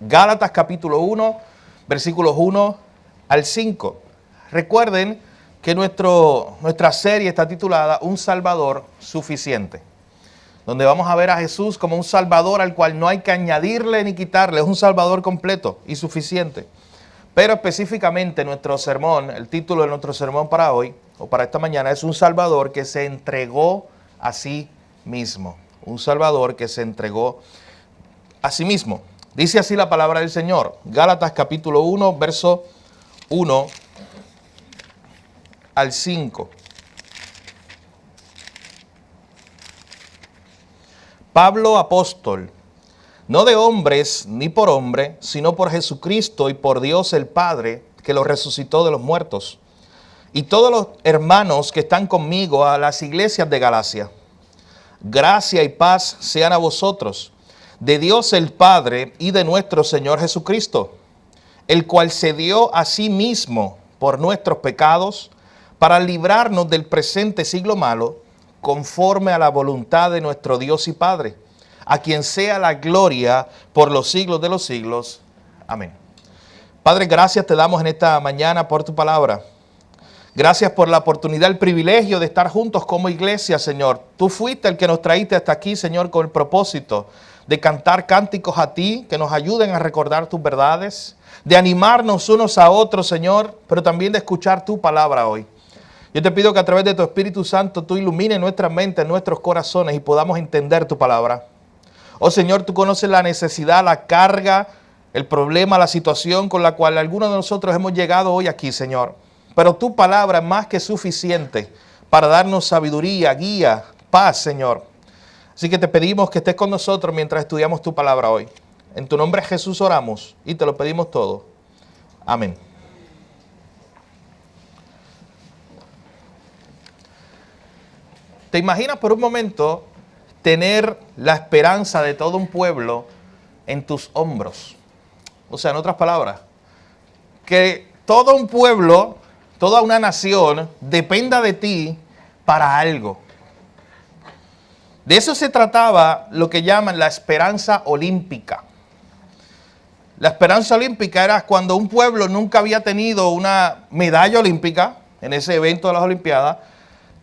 Gálatas capítulo 1, versículos 1 al 5. Recuerden que nuestra serie está titulada Un Salvador Suficiente, donde vamos a ver a Jesús como un Salvador al cual no hay que añadirle ni quitarle, es un Salvador completo y suficiente. Pero específicamente nuestro sermón, el título de nuestro sermón para hoy, o para esta mañana, es un Salvador que se entregó a sí mismo. Un Salvador que se entregó a sí mismo. Dice así la palabra del Señor. Gálatas capítulo 1, verso 1 al 5. Pablo, apóstol, no de hombres ni por hombre, sino por Jesucristo y por Dios el Padre, que lo resucitó de los muertos. Y todos los hermanos que están conmigo a las iglesias de Galacia. Gracia y paz sean a vosotros, de Dios el Padre y de nuestro Señor Jesucristo, el cual se dio a sí mismo por nuestros pecados, para librarnos del presente siglo malo, conforme a la voluntad de nuestro Dios y Padre, a quien sea la gloria por los siglos de los siglos. Amén. Padre, gracias te damos en esta mañana por tu palabra. Gracias por la oportunidad, el privilegio de estar juntos como iglesia, Señor. Tú fuiste el que nos traíste hasta aquí, Señor, con el propósito de cantar cánticos a ti, que nos ayuden a recordar tus verdades, de animarnos unos a otros, Señor, pero también de escuchar tu palabra hoy. Yo te pido que a través de tu Espíritu Santo tú ilumines nuestra mente, nuestros corazones y podamos entender tu palabra. Oh Señor, tú conoces la necesidad, la carga, el problema, la situación con la cual algunos de nosotros hemos llegado hoy aquí, Señor. Pero tu palabra es más que suficiente para darnos sabiduría, guía, paz, Señor. Así que te pedimos que estés con nosotros mientras estudiamos tu palabra hoy. En tu nombre Jesús oramos y te lo pedimos todo. Amén. ¿Te imaginas por un momento tener la esperanza de todo un pueblo en tus hombros? O sea, en otras palabras, que todo un pueblo, toda una nación dependa de ti para algo. De eso se trataba lo que llaman la esperanza olímpica. La esperanza olímpica era cuando un pueblo nunca había tenido una medalla olímpica en ese evento de las Olimpiadas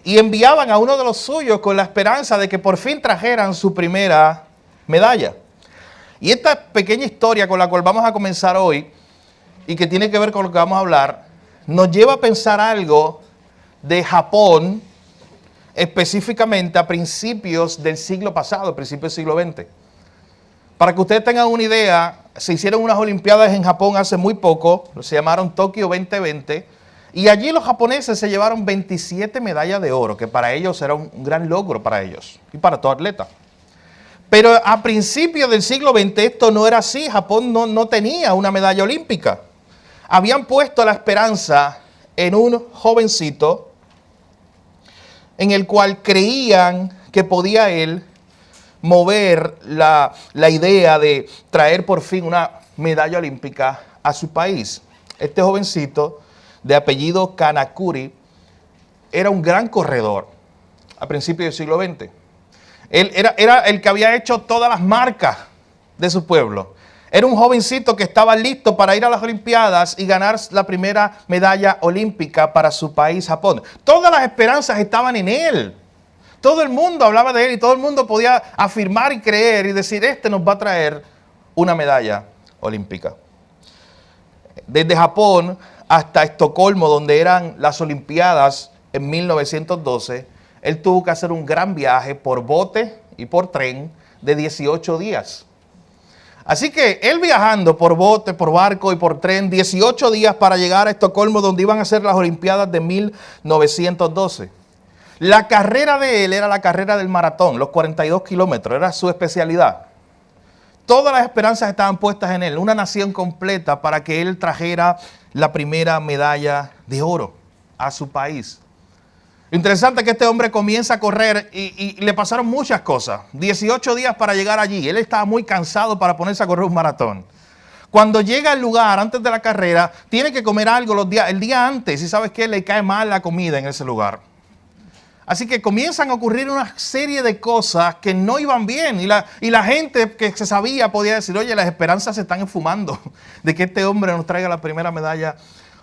y enviaban a uno de los suyos con la esperanza de que por fin trajeran su primera medalla. Y esta pequeña historia con la cual vamos a comenzar hoy y que tiene que ver con lo que vamos a hablar, nos lleva a pensar algo de Japón, específicamente a principios del siglo pasado, principios del siglo XX. Para que ustedes tengan una idea, se hicieron unas Olimpiadas en Japón hace muy poco, se llamaron Tokio 2020, y allí los japoneses se llevaron 27 medallas de oro, que para ellos era un gran logro para ellos y para todo atleta. Pero a principios del siglo XX esto no era así, Japón no tenía una medalla olímpica. Habían puesto la esperanza en un jovencito en el cual creían que podía él mover la idea de traer por fin una medalla olímpica a su país. Este jovencito de apellido Kanakuri era un gran corredor a principios del siglo XX. Él era el que había hecho todas las marcas de su pueblo. Era un jovencito que estaba listo para ir a las Olimpiadas y ganar la primera medalla olímpica para su país, Japón. Todas las esperanzas estaban en él. Todo el mundo hablaba de él y todo el mundo podía afirmar y creer y decir, este nos va a traer una medalla olímpica. Desde Japón hasta Estocolmo, donde eran las Olimpiadas en 1912, él tuvo que hacer un gran viaje por bote y por tren de 18 días. Así que él viajando por bote, por barco y por tren, 18 días para llegar a Estocolmo, donde iban a ser las Olimpiadas de 1912. La carrera de él era la carrera del maratón, los 42 kilómetros, era su especialidad. Todas las esperanzas estaban puestas en él, una nación completa para que él trajera la primera medalla de oro a su país. Interesante es que este hombre comienza a correr y le pasaron muchas cosas. 18 días para llegar allí. Él estaba muy cansado para ponerse a correr un maratón. Cuando llega al lugar, antes de la carrera, tiene que comer algo el día antes. Y ¿sabes qué? Le cae mal la comida en ese lugar. Así que comienzan a ocurrir una serie de cosas que no iban bien. Y la gente que se sabía podía decir, oye, las esperanzas se están esfumando de que este hombre nos traiga la primera medalla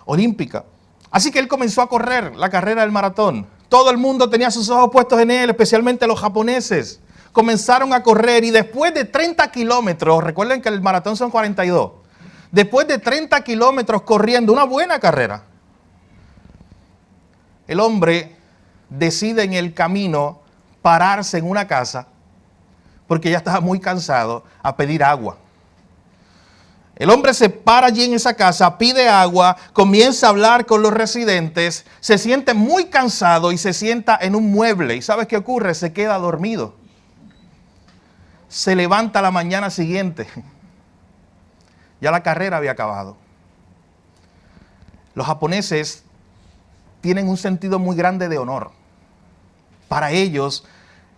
olímpica. Así que él comenzó a correr la carrera del maratón. Todo el mundo tenía sus ojos puestos en él, especialmente los japoneses. Comenzaron a correr y después de 30 kilómetros, recuerden que el maratón son 42, después de 30 kilómetros corriendo, una buena carrera, el hombre decide en el camino pararse en una casa porque ya estaba muy cansado a pedir agua. El hombre se para allí en esa casa, pide agua, comienza a hablar con los residentes, se siente muy cansado y se sienta en un mueble. ¿Y sabes qué ocurre? Se queda dormido. Se levanta a la mañana siguiente. Ya la carrera había acabado. Los japoneses tienen un sentido muy grande de honor. Para ellos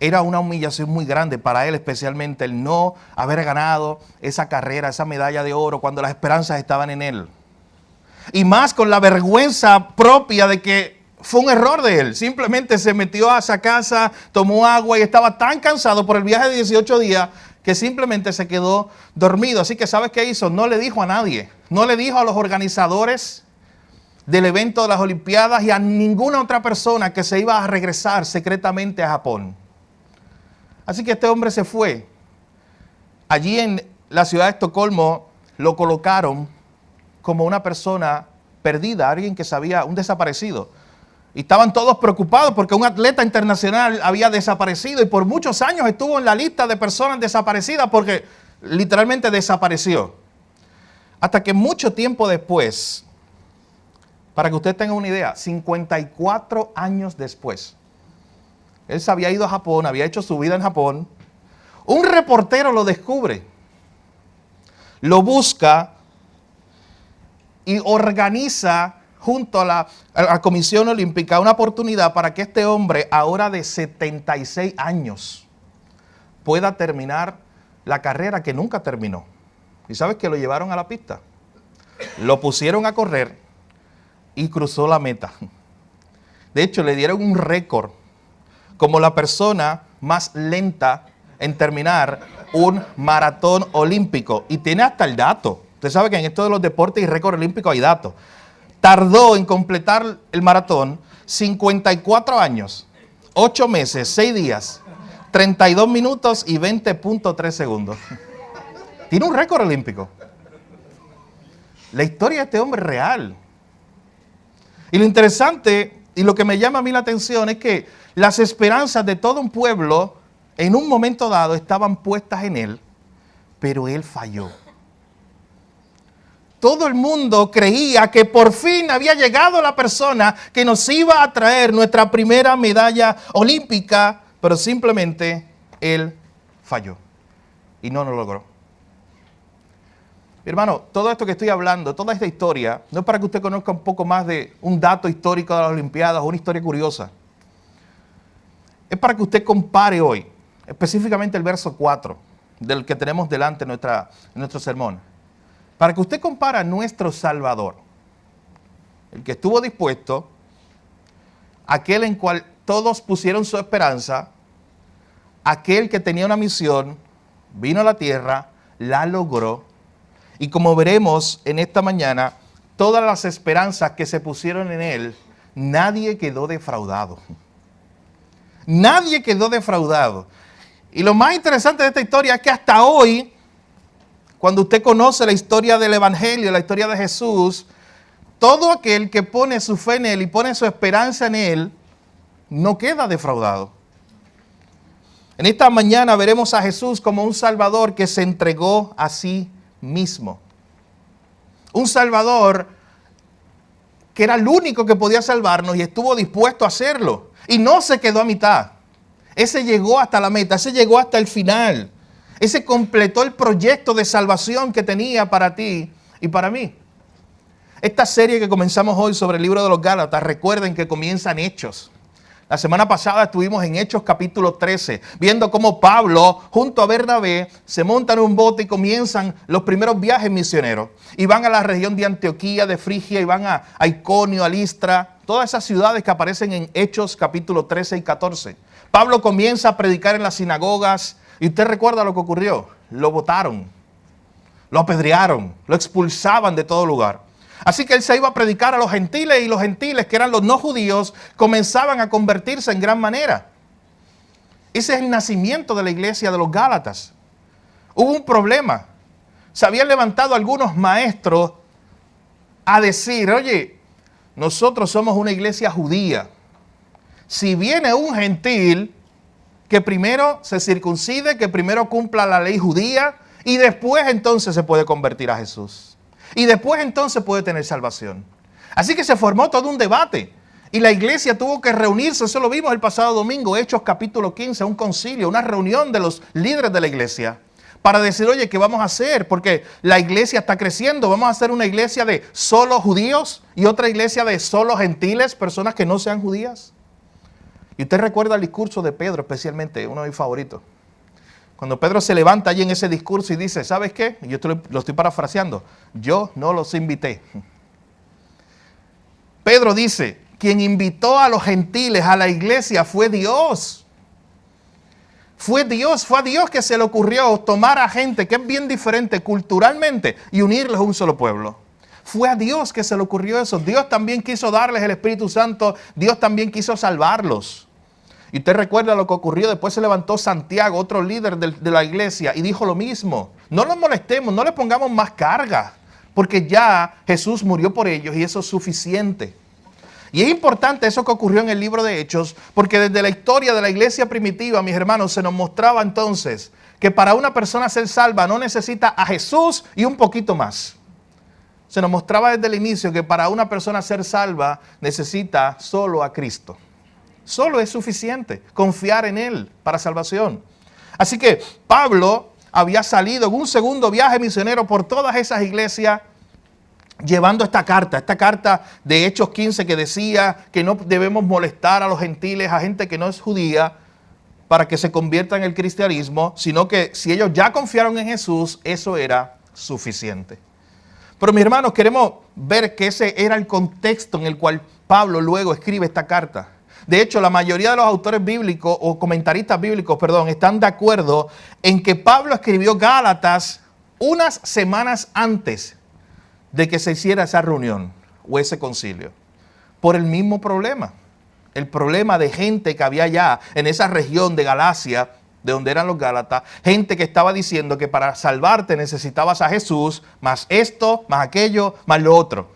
era una humillación muy grande, para él especialmente, el no haber ganado esa carrera, esa medalla de oro, cuando las esperanzas estaban en él. Y más con la vergüenza propia de que fue un error de él. Simplemente se metió a esa casa, tomó agua y estaba tan cansado por el viaje de 18 días que simplemente se quedó dormido. Así que ¿sabes qué hizo? No le dijo a nadie. No le dijo a los organizadores del evento de las Olimpiadas y a ninguna otra persona que se iba a regresar secretamente a Japón. Así que este hombre se fue. Allí en la ciudad de Estocolmo lo colocaron como una persona perdida, alguien que sabía, un desaparecido. Y estaban todos preocupados porque un atleta internacional había desaparecido y por muchos años estuvo en la lista de personas desaparecidas porque literalmente desapareció. Hasta que mucho tiempo después, para que usted tenga una idea, 54 años después, él se había ido a Japón, había hecho su vida en Japón. Un reportero lo descubre, lo busca y organiza junto a la Comisión Olímpica una oportunidad para que este hombre, ahora de 76 años, pueda terminar la carrera que nunca terminó. ¿Y sabes que lo llevaron a la pista? Lo pusieron a correr y cruzó la meta. De hecho, le dieron un récord como la persona más lenta en terminar un maratón olímpico. Y tiene hasta el dato. Usted sabe que en esto de los deportes y récord olímpico hay datos. Tardó en completar el maratón 54 años, 8 meses, 6 días, 32 minutos y 20.3 segundos. Tiene un récord olímpico. La historia de este hombre es real. Y lo interesante y lo que me llama a mí la atención es que las esperanzas de todo un pueblo en un momento dado estaban puestas en él, pero él falló. Todo el mundo creía que por fin había llegado la persona que nos iba a traer nuestra primera medalla olímpica, pero simplemente él falló y no lo logró. Mi hermano, todo esto que estoy hablando, toda esta historia, no es para que usted conozca un poco más de un dato histórico de las Olimpiadas o una historia curiosa. Es para que usted compare hoy, específicamente el verso 4, del que tenemos delante en nuestro sermón. Para que usted compare a nuestro Salvador, el que estuvo dispuesto, aquel en cual todos pusieron su esperanza, aquel que tenía una misión, vino a la tierra, la logró. Y como veremos en esta mañana, todas las esperanzas que se pusieron en él, nadie quedó defraudado. Nadie quedó defraudado. Y lo más interesante de esta historia es que hasta hoy, cuando usted conoce la historia del Evangelio, la historia de Jesús, todo aquel que pone su fe en él y pone su esperanza en él, no queda defraudado. En esta mañana veremos a Jesús como un Salvador que se entregó a sí mismo. Un Salvador que era el único que podía salvarnos y estuvo dispuesto a hacerlo. Y no se quedó a mitad. Ese llegó hasta la meta, ese llegó hasta el final. Ese completó el proyecto de salvación que tenía para ti y para mí. Esta serie que comenzamos hoy sobre el libro de los Gálatas, recuerden que comienzan Hechos. La semana pasada estuvimos en Hechos capítulo 13, viendo cómo Pablo junto a Bernabé se montan en un bote y comienzan los primeros viajes misioneros. Y van a la región de Antioquía, de Frigia, y van a Iconio, a Listra, todas esas ciudades que aparecen en Hechos capítulo 13 y 14. Pablo comienza a predicar en las sinagogas y usted recuerda lo que ocurrió. Lo botaron, lo apedrearon, lo expulsaban de todo lugar. Así que él se iba a predicar a los gentiles y los gentiles, que eran los no judíos, comenzaban a convertirse en gran manera. Ese es el nacimiento de la iglesia de los Gálatas. Hubo un problema. Se habían levantado algunos maestros a decir, oye, nosotros somos una iglesia judía. Si viene un gentil, que primero se circuncide, que primero cumpla la ley judía y después entonces se puede convertir a Jesús. Y después entonces puede tener salvación. Así que se formó todo un debate. Y la iglesia tuvo que reunirse. Eso lo vimos el pasado domingo, Hechos capítulo 15, un concilio, una reunión de los líderes de la iglesia. Para decir, oye, ¿qué vamos a hacer? Porque la iglesia está creciendo. Vamos a hacer una iglesia de solo judíos y otra iglesia de solo gentiles, personas que no sean judías. Y usted recuerda el discurso de Pedro, especialmente, uno de mis favoritos. Cuando Pedro se levanta allí en ese discurso y dice, ¿sabes qué? Yo lo estoy parafraseando. Yo no los invité. Pedro dice, quien invitó a los gentiles a la iglesia fue Dios. Fue a Dios que se le ocurrió tomar a gente que es bien diferente culturalmente y unirlos a un solo pueblo. Fue a Dios que se le ocurrió eso. Dios también quiso darles el Espíritu Santo. Dios también quiso salvarlos. Y usted recuerda lo que ocurrió. Después se levantó Santiago, otro líder de la iglesia, y dijo lo mismo. No los molestemos, no les pongamos más carga, porque ya Jesús murió por ellos y eso es suficiente. Y es importante eso que ocurrió en el libro de Hechos, porque desde la historia de la iglesia primitiva, mis hermanos, se nos mostraba entonces que para una persona ser salva no necesita a Jesús y un poquito más. Se nos mostraba desde el inicio que para una persona ser salva necesita solo a Cristo. Solo es suficiente confiar en Él para salvación. Así que Pablo había salido en un segundo viaje misionero por todas esas iglesias llevando esta carta de Hechos 15 que decía que no debemos molestar a los gentiles, a gente que no es judía, para que se convierta en el cristianismo, sino que si ellos ya confiaron en Jesús, eso era suficiente. Pero mis hermanos, queremos ver que ese era el contexto en el cual Pablo luego escribe esta carta. De hecho, la mayoría de los autores bíblicos o comentaristas bíblicos, están de acuerdo en que Pablo escribió Gálatas unas semanas antes de que se hiciera esa reunión o ese concilio. Por el mismo problema. El problema de gente que había allá en esa región de Galacia, de donde eran los Gálatas, gente que estaba diciendo que para salvarte necesitabas a Jesús, más esto, más aquello, más lo otro.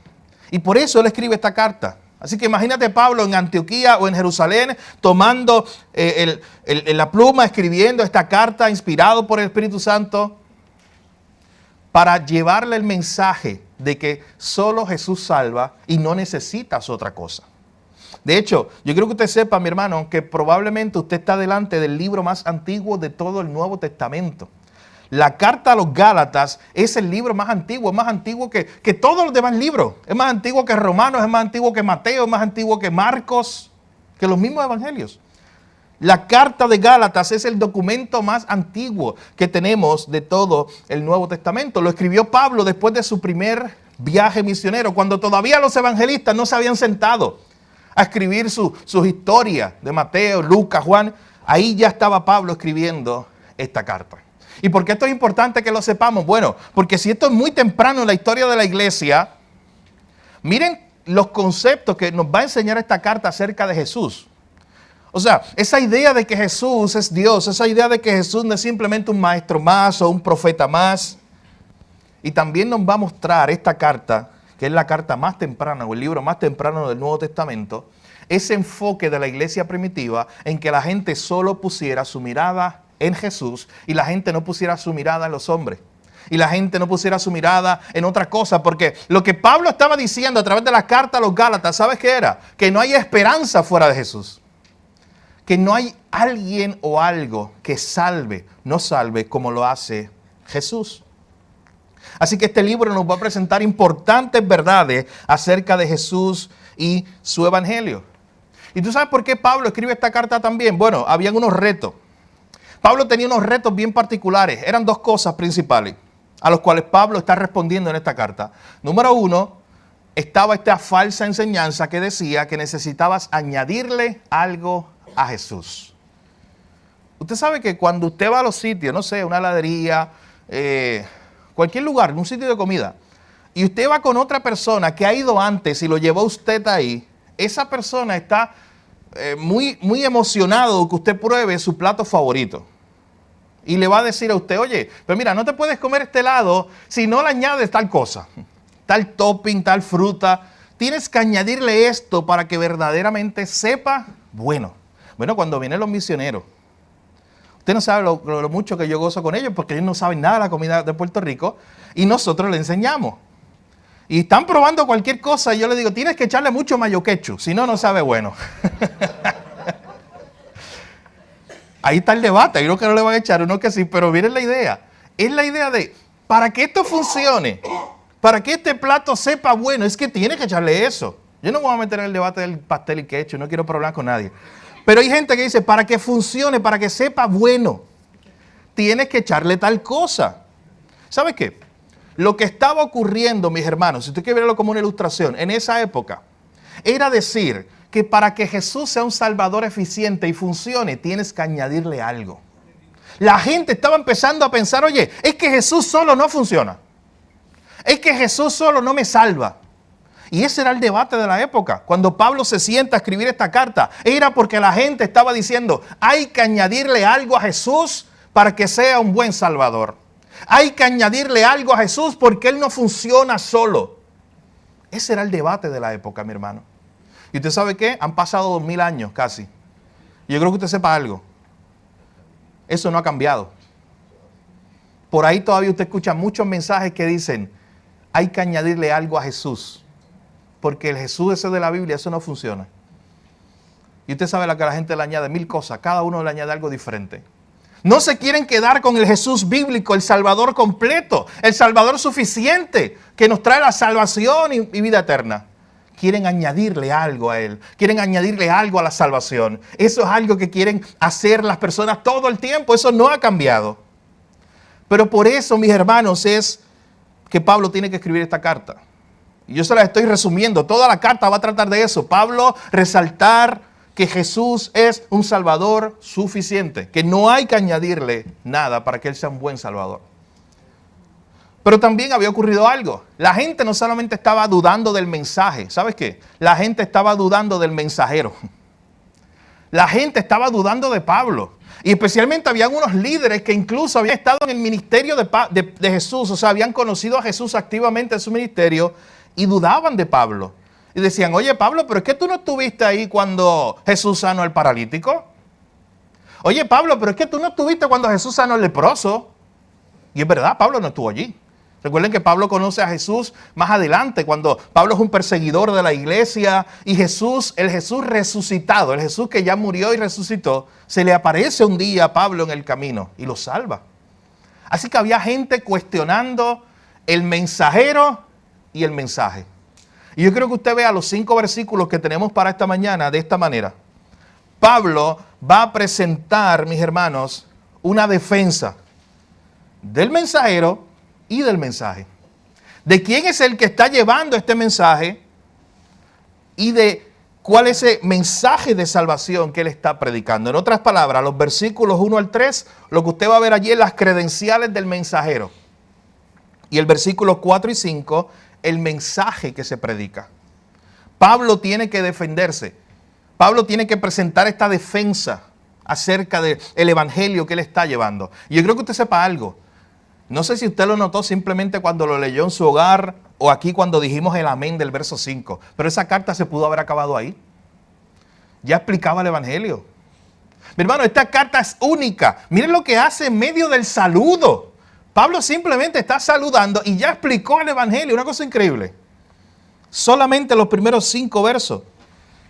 Y por eso él escribe esta carta. Así que imagínate Pablo en Antioquía o en Jerusalén tomando la pluma, escribiendo esta carta inspirado por el Espíritu Santo para llevarle el mensaje de que solo Jesús salva y no necesitas otra cosa. De hecho, yo quiero que usted sepa, mi hermano, que probablemente usted está delante del libro más antiguo de todo el Nuevo Testamento. La carta a los Gálatas es el libro más antiguo, es más antiguo que todos los demás libros. Es más antiguo que Romanos, es más antiguo que Mateo, es más antiguo que Marcos, que los mismos evangelios. La carta de Gálatas es el documento más antiguo que tenemos de todo el Nuevo Testamento. Lo escribió Pablo después de su primer viaje misionero, cuando todavía los evangelistas no se habían sentado a escribir sus historias de Mateo, Lucas, Juan. Ahí ya estaba Pablo escribiendo esta carta. ¿Y por qué esto es importante que lo sepamos? Bueno, porque si esto es muy temprano en la historia de la iglesia, miren los conceptos que nos va a enseñar esta carta acerca de Jesús. O sea, esa idea de que Jesús es Dios, esa idea de que Jesús no es simplemente un maestro más o un profeta más. Y también nos va a mostrar esta carta, que es la carta más temprana o el libro más temprano del Nuevo Testamento, ese enfoque de la iglesia primitiva en que la gente solo pusiera su mirada en Jesús y la gente no pusiera su mirada en los hombres. Y la gente no pusiera su mirada en otra cosa, porque lo que Pablo estaba diciendo a través de la carta a los Gálatas, ¿sabes qué era? Que no hay esperanza fuera de Jesús. Que no hay alguien o algo que salve, no salve como lo hace Jesús. Así que este libro nos va a presentar importantes verdades acerca de Jesús y su evangelio. ¿Y tú sabes por qué Pablo escribe esta carta también? Bueno, habían unos retos. Pablo tenía unos retos bien particulares. Eran dos cosas principales a los cuales Pablo está respondiendo en esta carta. Número uno, estaba esta falsa enseñanza que decía que necesitabas añadirle algo a Jesús. Usted sabe que cuando usted va a los sitios, no sé, una heladería, cualquier lugar, un sitio de comida, y usted va con otra persona que ha ido antes y lo llevó usted ahí, esa persona está muy emocionado que usted pruebe su plato favorito. Y le va a decir a usted, oye, pero mira, no te puedes comer este helado si no le añades tal cosa, tal topping, tal fruta. Tienes que añadirle esto para que verdaderamente sepa bueno. Bueno, cuando vienen los misioneros, usted no sabe lo mucho que yo gozo con ellos porque ellos no saben nada de la comida de Puerto Rico y nosotros le enseñamos. Y están probando cualquier cosa y yo le digo, tienes que echarle mucho mayo ketchup, si no, no sabe bueno. Ahí está el debate, hay uno que no le van a echar, uno que sí, pero miren la idea. Es la idea de, para que esto funcione, para que este plato sepa bueno, es que tiene que echarle eso. Yo no me voy a meter en el debate del pastel y ketchup, no quiero problemas con nadie. Pero hay gente que dice, para que funcione, para que sepa bueno, tienes que echarle tal cosa. ¿Sabes qué? Lo que estaba ocurriendo, mis hermanos, si usted quiere verlo como una ilustración, en esa época, era decir que para que Jesús sea un salvador eficiente y funcione, tienes que añadirle algo. La gente estaba empezando a pensar, oye, es que Jesús solo no funciona. Es que Jesús solo no me salva. Y ese era el debate de la época. Cuando Pablo se sienta a escribir esta carta, era porque la gente estaba diciendo, hay que añadirle algo a Jesús para que sea un buen salvador. Hay que añadirle algo a Jesús porque Él no funciona solo. Ese era el debate de la época, mi hermano. ¿Y usted sabe qué? Han pasado 2000 años casi. Y yo creo que usted sepa algo. Eso no ha cambiado. Por ahí todavía usted escucha muchos mensajes que dicen, hay que añadirle algo a Jesús. Porque el Jesús ese de la Biblia, eso no funciona. Y usted sabe que la gente le añade 1000 cosas. Cada uno le añade algo diferente. No se quieren quedar con el Jesús bíblico, el Salvador completo, el Salvador suficiente, que nos trae la salvación y vida eterna. Quieren añadirle algo a Él, quieren añadirle algo a la salvación. Eso es algo que quieren hacer las personas todo el tiempo, eso no ha cambiado. Pero por eso, mis hermanos, es que Pablo tiene que escribir esta carta. Y yo se la estoy resumiendo, toda la carta va a tratar de eso. Pablo resaltar que Jesús es un Salvador suficiente, que no hay que añadirle nada para que Él sea un buen Salvador. Pero también había ocurrido algo. La gente no solamente estaba dudando del mensaje, ¿sabes qué? La gente estaba dudando del mensajero. La gente estaba dudando de Pablo. Y especialmente habían unos líderes que incluso habían estado en el ministerio de Jesús, o sea, habían conocido a Jesús activamente en su ministerio y dudaban de Pablo. Y decían, oye Pablo, pero es que tú no estuviste ahí cuando Jesús sanó al paralítico. Oye Pablo, pero es que tú no estuviste cuando Jesús sanó al leproso. Y es verdad, Pablo no estuvo allí. Recuerden que Pablo conoce a Jesús más adelante, cuando Pablo es un perseguidor de la iglesia y Jesús, el Jesús resucitado, el Jesús que ya murió y resucitó, se le aparece un día a Pablo en el camino y lo salva. Así que había gente cuestionando el mensajero y el mensaje. Y yo creo que usted vea los 5 versículos que tenemos para esta mañana de esta manera. Pablo va a presentar, mis hermanos, una defensa del mensajero y del mensaje. De quién es el que está llevando este mensaje y de cuál es el mensaje de salvación que él está predicando. En otras palabras, los versículos 1 al 3, lo que usted va a ver allí es las credenciales del mensajero. Y el versículo 4 y 5, el mensaje que se predica. Pablo tiene que defenderse. Pablo tiene que presentar esta defensa acerca del evangelio que él está llevando. Y yo creo que usted sepa algo. No sé si usted lo notó simplemente cuando lo leyó en su hogar o aquí cuando dijimos el amén del verso 5. Pero esa carta se pudo haber acabado ahí. Ya explicaba el evangelio. Mi hermano, esta carta es única. Miren lo que hace en medio del saludo. Pablo simplemente está saludando y ya explicó el evangelio. Una cosa increíble. Solamente los primeros 5 versos.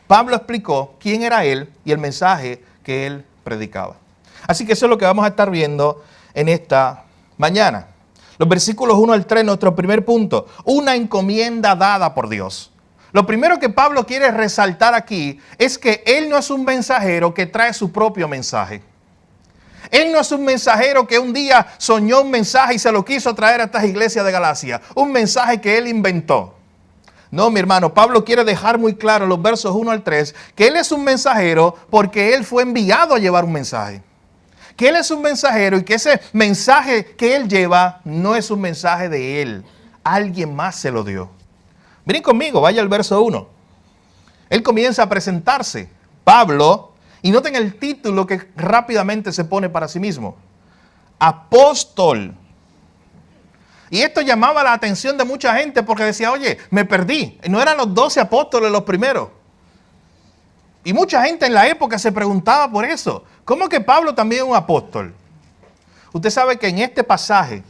Pablo explicó quién era él y el mensaje que él predicaba. Así que eso es lo que vamos a estar viendo en esta mañana. Los versículos 1 al 3, nuestro primer punto. Una encomienda dada por Dios. Lo primero que Pablo quiere resaltar aquí es que él no es un mensajero que trae su propio mensaje. Él no es un mensajero que un día soñó un mensaje y se lo quiso traer a estas iglesias de Galacia. Un mensaje que él inventó. No, mi hermano, Pablo quiere dejar muy claro en los versos 1 al 3 que él es un mensajero porque él fue enviado a llevar un mensaje. Que él es un mensajero y que ese mensaje que él lleva no es un mensaje de él. Alguien más se lo dio. Miren conmigo, vaya al verso 1. Él comienza a presentarse. Pablo, y noten el título que rápidamente se pone para sí mismo. Apóstol. Y esto llamaba la atención de mucha gente porque decía, oye, me perdí. No eran los 12 apóstoles los primeros. Y mucha gente en la época se preguntaba por eso. ¿Cómo que Pablo también es un apóstol? Usted sabe que en este pasaje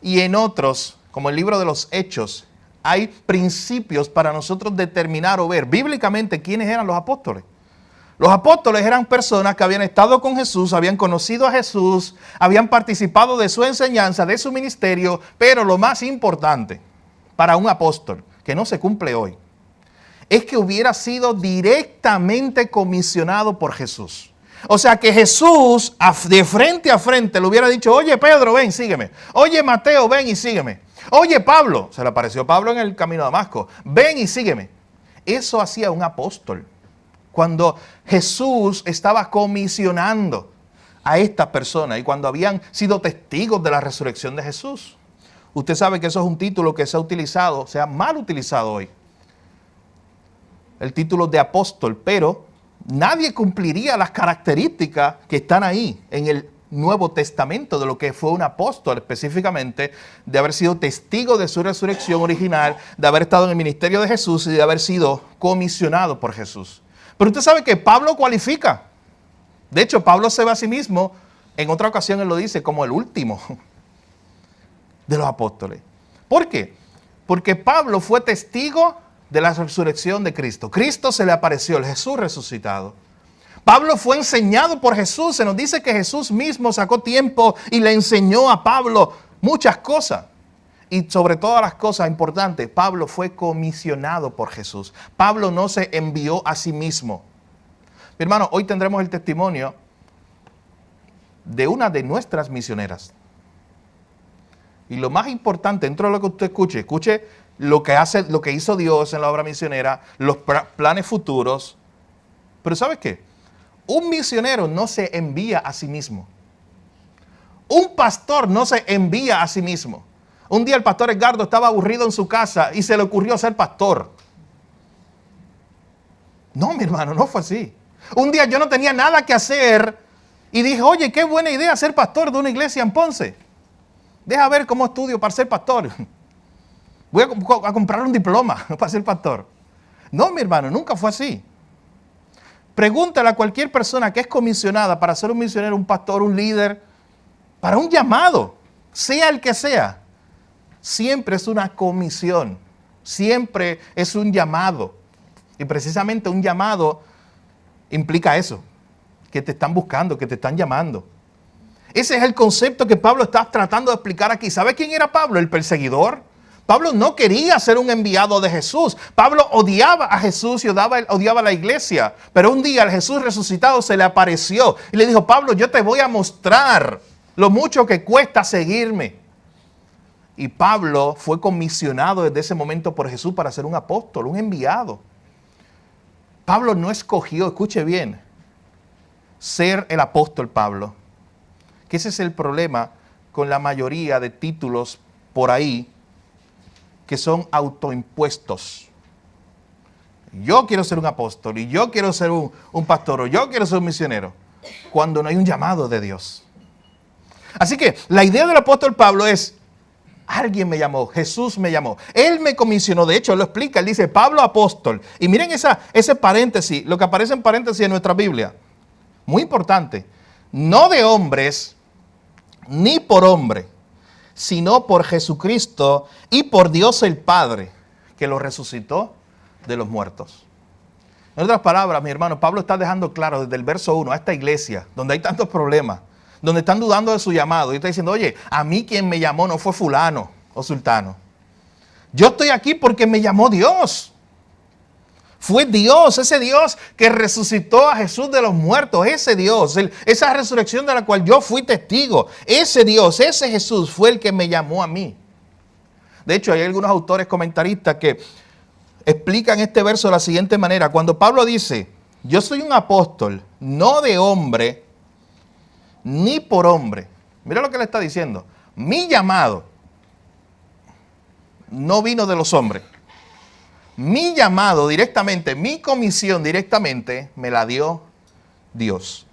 y en otros, como el libro de los Hechos, hay principios para nosotros determinar o ver bíblicamente quiénes eran los apóstoles. Los apóstoles eran personas que habían estado con Jesús, habían conocido a Jesús, habían participado de su enseñanza, de su ministerio, pero lo más importante para un apóstol, que no se cumple hoy, es que hubiera sido directamente comisionado por Jesús. O sea, que Jesús de frente a frente le hubiera dicho, oye Pedro, ven, sígueme. Oye Mateo, ven y sígueme. Oye Pablo, se le apareció Pablo en el camino a Damasco, ven y sígueme. Eso hacía un apóstol. Cuando Jesús estaba comisionando a estas personas y cuando habían sido testigos de la resurrección de Jesús. Usted sabe que eso es un título que se ha utilizado, se ha mal utilizado hoy. El título de apóstol, pero nadie cumpliría las características que están ahí en el Nuevo Testamento de lo que fue un apóstol, específicamente de haber sido testigo de su resurrección original, de haber estado en el ministerio de Jesús y de haber sido comisionado por Jesús. Pero usted sabe que Pablo cualifica. De hecho, Pablo se ve a sí mismo, en otra ocasión él lo dice, como el último de los apóstoles. ¿Por qué? Porque Pablo fue testigo de la resurrección de Cristo. Cristo se le apareció, el Jesús resucitado. Pablo fue enseñado por Jesús. Se nos dice que Jesús mismo sacó tiempo y le enseñó a Pablo muchas cosas. Y sobre todas las cosas importantes, Pablo fue comisionado por Jesús. Pablo no se envió a sí mismo. Mi hermano, hoy tendremos el testimonio de una de nuestras misioneras. Y lo más importante, dentro de lo que usted escuche lo que hizo Dios en la obra misionera, los planes futuros. Pero ¿sabes qué? Un misionero no se envía a sí mismo. Un pastor no se envía a sí mismo. Un día el pastor Edgardo estaba aburrido en su casa y se le ocurrió ser pastor. No, mi hermano, no fue así. Un día yo no tenía nada que hacer y dije, oye, qué buena idea ser pastor de una iglesia en Ponce. Deja ver cómo estudio para ser pastor. Voy a comprar un diploma para ser pastor. No, mi hermano, nunca fue así. Pregúntale a cualquier persona que es comisionada para ser un misionero, un pastor, un líder, para un llamado, sea el que sea. Siempre es una comisión, siempre es un llamado. Y precisamente un llamado implica eso, que te están buscando, que te están llamando. Ese es el concepto que Pablo está tratando de explicar aquí. ¿Sabe quién era Pablo? El perseguidor. Pablo no quería ser un enviado de Jesús. Pablo odiaba a Jesús y odiaba a la iglesia. Pero un día el Jesús resucitado se le apareció y le dijo, Pablo, yo te voy a mostrar lo mucho que cuesta seguirme. Y Pablo fue comisionado desde ese momento por Jesús para ser un apóstol, un enviado. Pablo no escogió, escuche bien, ser el apóstol Pablo. Que ese es el problema con la mayoría de títulos por ahí que son autoimpuestos. Yo quiero ser un apóstol y yo quiero ser un pastor o yo quiero ser un misionero, cuando no hay un llamado de Dios. Así que la idea del apóstol Pablo es, alguien me llamó, Jesús me llamó, Él me comisionó. De hecho, él lo explica, él dice, Pablo apóstol. Y miren ese paréntesis, lo que aparece en paréntesis en nuestra Biblia. Muy importante. No de hombres, ni por hombre, sino por Jesucristo y por Dios el Padre, que lo resucitó de los muertos. En otras palabras, mi hermano, Pablo está dejando claro desde el verso 1 a esta iglesia, donde hay tantos problemas, donde están dudando de su llamado, y está diciendo, oye, a mí quien me llamó no fue fulano o sultano. Yo estoy aquí porque me llamó Dios. Fue Dios, ese Dios que resucitó a Jesús de los muertos, ese Dios, esa resurrección de la cual yo fui testigo, ese Dios, ese Jesús fue el que me llamó a mí. De hecho, hay algunos autores comentaristas que explican este verso de la siguiente manera. Cuando Pablo dice, yo soy un apóstol, no de hombre, ni por hombre. Mira lo que le está diciendo. Mi llamado no vino de los hombres. Mi llamado directamente, mi comisión directamente, me la dio Dios.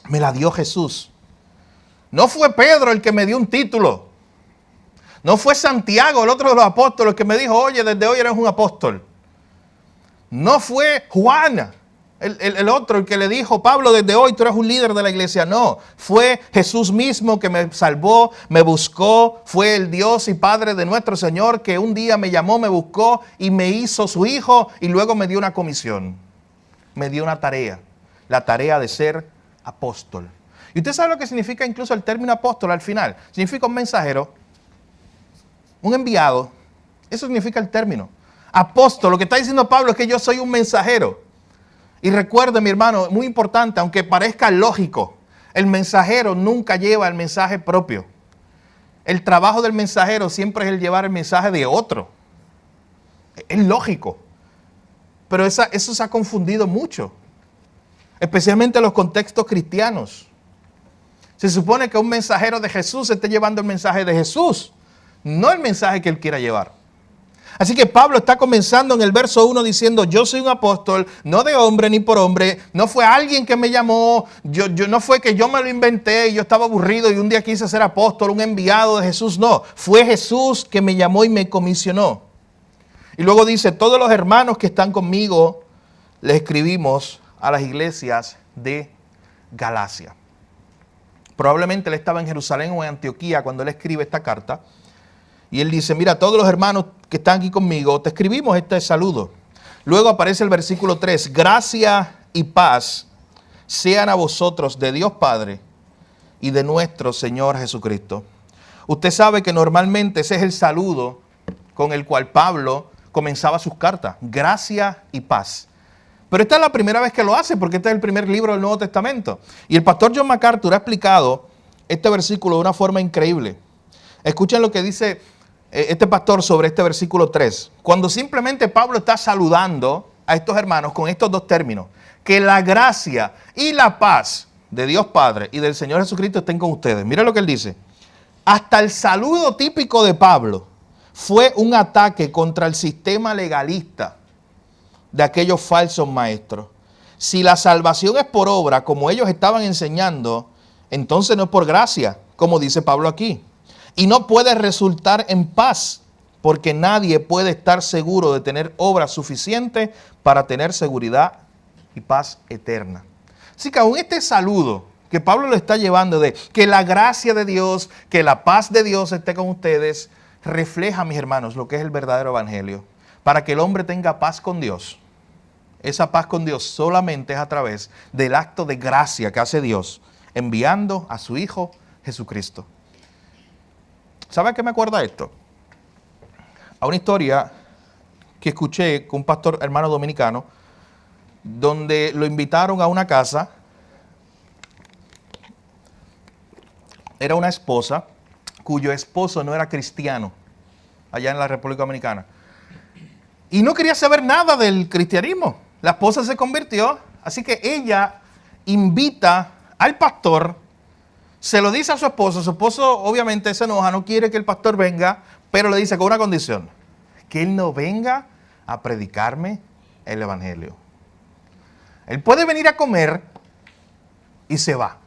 Me la dio Jesús. No fue Pedro el que me dio un título. No fue Santiago, el otro de los apóstoles, que me dijo, oye, desde hoy eres un apóstol. No fue Juan, el otro, el que le dijo, Pablo, desde hoy tú eres un líder de la iglesia. No, fue Jesús mismo que me salvó, me buscó. Fue el Dios y Padre de nuestro Señor que un día me llamó, me buscó y me hizo su hijo y luego me dio una comisión. Me dio una tarea, la tarea de ser apóstol. Y usted sabe lo que significa incluso el término apóstol al final. Significa un mensajero, un enviado. Eso significa el término. Apóstol, lo que está diciendo Pablo es que yo soy un mensajero. Y recuerde, mi hermano, muy importante, aunque parezca lógico, el mensajero nunca lleva el mensaje propio. El trabajo del mensajero siempre es el llevar el mensaje de otro. Es lógico. Pero eso se ha confundido mucho, especialmente en los contextos cristianos. Se supone que un mensajero de Jesús esté llevando el mensaje de Jesús, no el mensaje que él quiera llevar. Así que Pablo está comenzando en el verso 1 diciendo, yo soy un apóstol, no de hombre ni por hombre, no fue alguien que me llamó, no fue que yo me lo inventé y yo estaba aburrido y un día quise ser apóstol, un enviado de Jesús, no, fue Jesús que me llamó y me comisionó. Y luego dice, todos los hermanos que están conmigo, le escribimos a las iglesias de Galacia. Probablemente él estaba en Jerusalén o en Antioquía cuando él escribe esta carta. Y él dice, mira, todos los hermanos que están aquí conmigo, te escribimos este saludo. Luego aparece el versículo 3, gracia y paz sean a vosotros de Dios Padre y de nuestro Señor Jesucristo. Usted sabe que normalmente ese es el saludo con el cual Pablo comenzaba sus cartas, gracia y paz. Pero esta es la primera vez que lo hace, porque este es el primer libro del Nuevo Testamento. Y el pastor John MacArthur ha explicado este versículo de una forma increíble. Escuchen lo que dice este pastor sobre este versículo 3. Cuando simplemente Pablo está saludando a estos hermanos con estos dos términos, que la gracia y la paz de Dios Padre y del Señor Jesucristo estén con ustedes. Mira lo que él dice. Hasta el saludo típico de Pablo fue un ataque contra el sistema legalista de aquellos falsos maestros. Si la salvación es por obra, como ellos estaban enseñando, entonces no es por gracia, como dice Pablo aquí. Y no puede resultar en paz, porque nadie puede estar seguro de tener obras suficientes para tener seguridad y paz eterna. Así que aún este saludo que Pablo lo está llevando de que la gracia de Dios, que la paz de Dios esté con ustedes, refleja, mis hermanos, lo que es el verdadero evangelio. Para que el hombre tenga paz con Dios. Esa paz con Dios solamente es a través del acto de gracia que hace Dios, enviando a su Hijo Jesucristo. ¿Sabe a qué me acuerda esto? A una historia que escuché con un pastor hermano dominicano, donde lo invitaron a una casa. Era una esposa cuyo esposo no era cristiano, allá en la República Dominicana. Y no quería saber nada del cristianismo. La esposa se convirtió, así que ella invita al pastor. Se lo dice a su esposo obviamente se enoja, no quiere que el pastor venga, pero le dice con una condición, que él no venga a predicarme el evangelio. Él puede venir a comer y se va.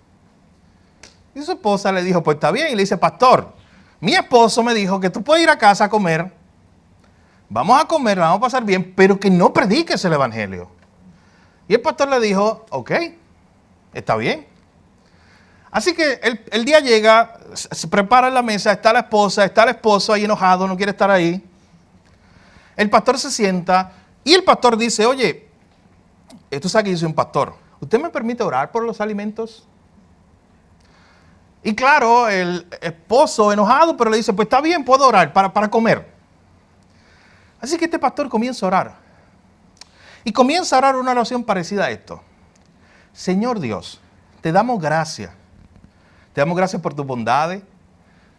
Y su esposa le dijo, pues está bien, y le dice, pastor, mi esposo me dijo que tú puedes ir a casa a comer, vamos a comer, vamos a pasar bien, pero que no prediques el evangelio. Y el pastor le dijo, ok, está bien. Así que el día llega, se prepara en la mesa, está la esposa, está el esposo ahí enojado, no quiere estar ahí. El pastor se sienta y el pastor dice, oye, tú sabes que yo soy un pastor, ¿usted me permite orar por los alimentos? Y claro, el esposo enojado, pero le dice, pues está bien, puedo orar para comer. Así que este pastor comienza a orar. Y comienza a orar una oración parecida a esto. Señor Dios, te damos gracias. Te damos gracias por tus bondades.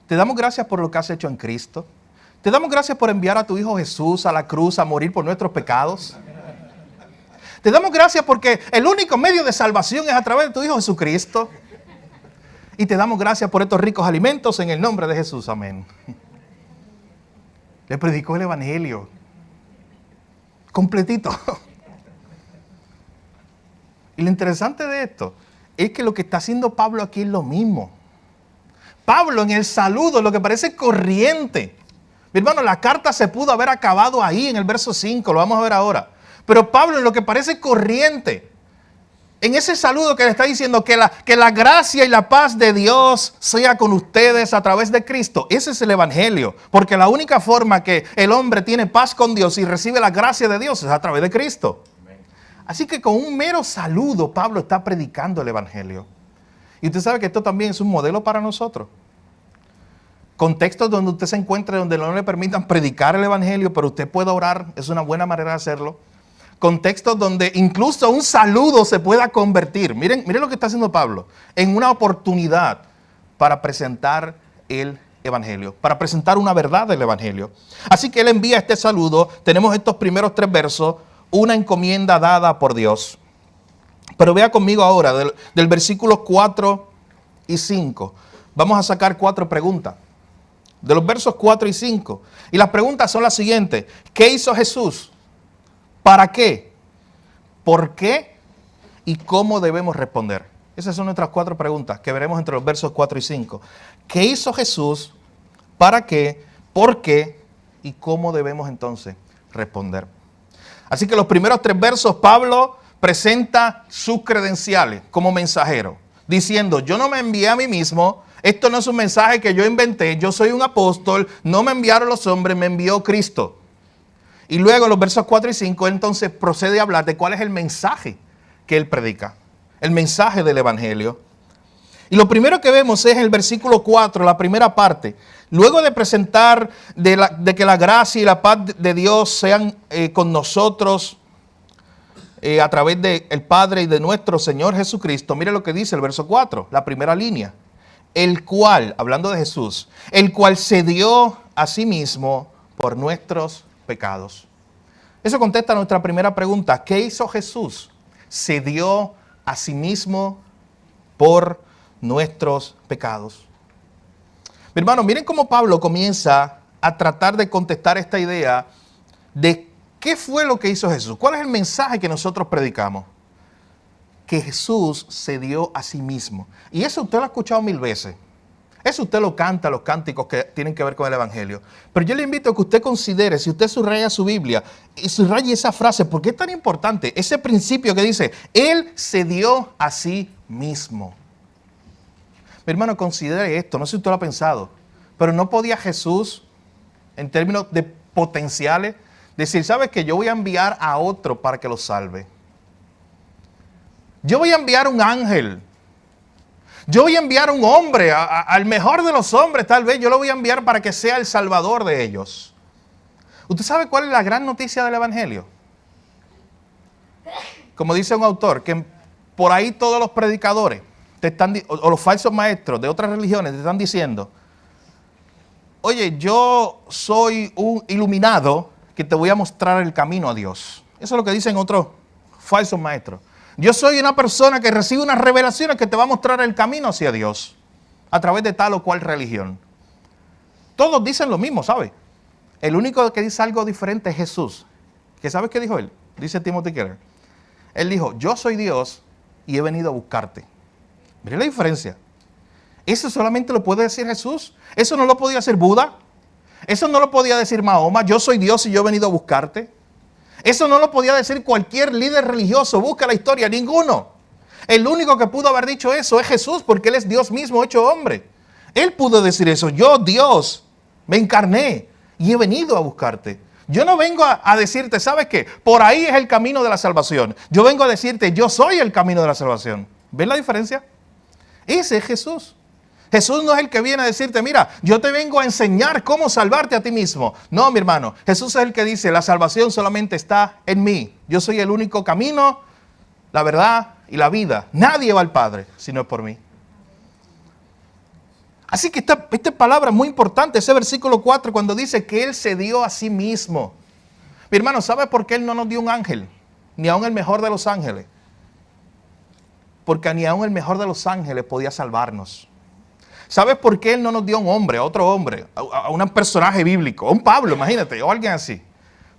Te damos gracias por lo que has hecho en Cristo. Te damos gracias por enviar a tu Hijo Jesús a la cruz a morir por nuestros pecados. Te damos gracias porque el único medio de salvación es a través de tu Hijo Jesucristo. Y te damos gracias por estos ricos alimentos en el nombre de Jesús. Amén. Le predicó el Evangelio. Completito. Y lo interesante de esto es que lo que está haciendo Pablo aquí es lo mismo. Pablo en el saludo, lo que parece corriente. Mi hermano, la carta se pudo haber acabado ahí en el verso 5, lo vamos a ver ahora. Pero Pablo en lo que parece corriente, en ese saludo que le está diciendo que la gracia y la paz de Dios sea con ustedes a través de Cristo. Ese es el Evangelio. Porque la única forma que el hombre tiene paz con Dios y recibe la gracia de Dios es a través de Cristo. Así que con un mero saludo Pablo está predicando el Evangelio. Y usted sabe que esto también es un modelo para nosotros. Contextos donde usted se encuentre, donde no le permitan predicar el Evangelio, pero usted puede orar, es una buena manera de hacerlo. Contextos donde incluso un saludo se pueda convertir. Miren lo que está haciendo Pablo, en una oportunidad para presentar el Evangelio, para presentar una verdad del Evangelio. Así que él envía este saludo. Tenemos estos primeros 3 versos, una encomienda dada por Dios. Pero vea conmigo ahora, del versículos 4 y 5. Vamos a sacar 4 preguntas. De los versos 4 y 5. Y las preguntas son las siguientes. ¿Qué hizo Jesús? ¿Para qué? ¿Por qué? ¿Y cómo debemos responder? Esas son nuestras 4 preguntas que veremos entre los versos 4 y 5. ¿Qué hizo Jesús? ¿Para qué? ¿Por qué? ¿Y cómo debemos entonces responder? Así que los primeros 3 versos, Pablo presenta sus credenciales como mensajero, diciendo, yo no me envié a mí mismo, esto no es un mensaje que yo inventé, yo soy un apóstol, no me enviaron los hombres, me envió Cristo. Y luego en los versos 4 y 5, entonces procede a hablar de cuál es el mensaje que él predica, el mensaje del Evangelio. Y lo primero que vemos es el versículo 4, la primera parte. Luego de presentar de que la gracia y la paz de Dios sean con nosotros a través del Padre y de nuestro Señor Jesucristo, mire lo que dice el verso 4, la primera línea. El cual, hablando de Jesús, el cual se dio a sí mismo por nuestros pecados. Eso contesta a nuestra primera pregunta. ¿Qué hizo Jesús? Se dio a sí mismo por nuestros pecados. Mi hermano, miren cómo Pablo comienza a tratar de contestar esta idea de qué fue lo que hizo Jesús. ¿Cuál es el mensaje que nosotros predicamos? Que Jesús se dio a sí mismo. Y eso usted lo ha escuchado 1000 veces. Eso usted lo canta, los cánticos que tienen que ver con el Evangelio. Pero yo le invito a que usted considere, si usted subraya su Biblia, y subraye esa frase, porque es tan importante, ese principio que dice, Él se dio a sí mismo. Mi hermano, considere esto, no sé si usted lo ha pensado, pero no podía Jesús, en términos de potenciales, decir, ¿sabes qué? Yo voy a enviar a otro para que lo salve. Yo voy a enviar un ángel. Yo voy a enviar un hombre, al mejor de los hombres tal vez, yo lo voy a enviar para que sea el salvador de ellos. ¿Usted sabe cuál es la gran noticia del Evangelio? Como dice un autor, que por ahí todos los predicadores o los falsos maestros de otras religiones te están diciendo, oye, yo soy un iluminado que te voy a mostrar el camino a Dios. Eso es lo que dicen otros falsos maestros. Yo soy una persona que recibe unas revelaciones que te va a mostrar el camino hacia Dios a través de tal o cual religión. Todos dicen lo mismo, ¿sabe? El único que dice algo diferente es Jesús. ¿Qué sabes qué dijo él? Dice Timothy Keller. Él dijo, yo soy Dios y he venido a buscarte. Mire la diferencia. Eso solamente lo puede decir Jesús. Eso no lo podía hacer Buda. Eso no lo podía decir Mahoma. Yo soy Dios y yo he venido a buscarte. Eso no lo podía decir cualquier líder religioso. Busca la historia, ninguno. El único que pudo haber dicho eso es Jesús, porque Él es Dios mismo hecho hombre. Él pudo decir eso. Yo, Dios, me encarné y he venido a buscarte. Yo no vengo a decirte, ¿sabes qué? Por ahí es el camino de la salvación. Yo vengo a decirte, yo soy el camino de la salvación. ¿Ven la diferencia? Ese es Jesús. Jesús no es el que viene a decirte, mira, yo te vengo a enseñar cómo salvarte a ti mismo. No, mi hermano, Jesús es el que dice, la salvación solamente está en mí. Yo soy el único camino, la verdad y la vida. Nadie va al Padre si no es por mí. Así que esta palabra es muy importante, ese versículo 4, cuando dice que Él se dio a sí mismo. Mi hermano, ¿sabe por qué Él no nos dio un ángel? Ni aun el mejor de los ángeles. Porque ni aun el mejor de los ángeles podía salvarnos. ¿Sabes por qué Él no nos dio a un hombre, a otro hombre, a un personaje bíblico, a un Pablo, imagínate, o alguien así?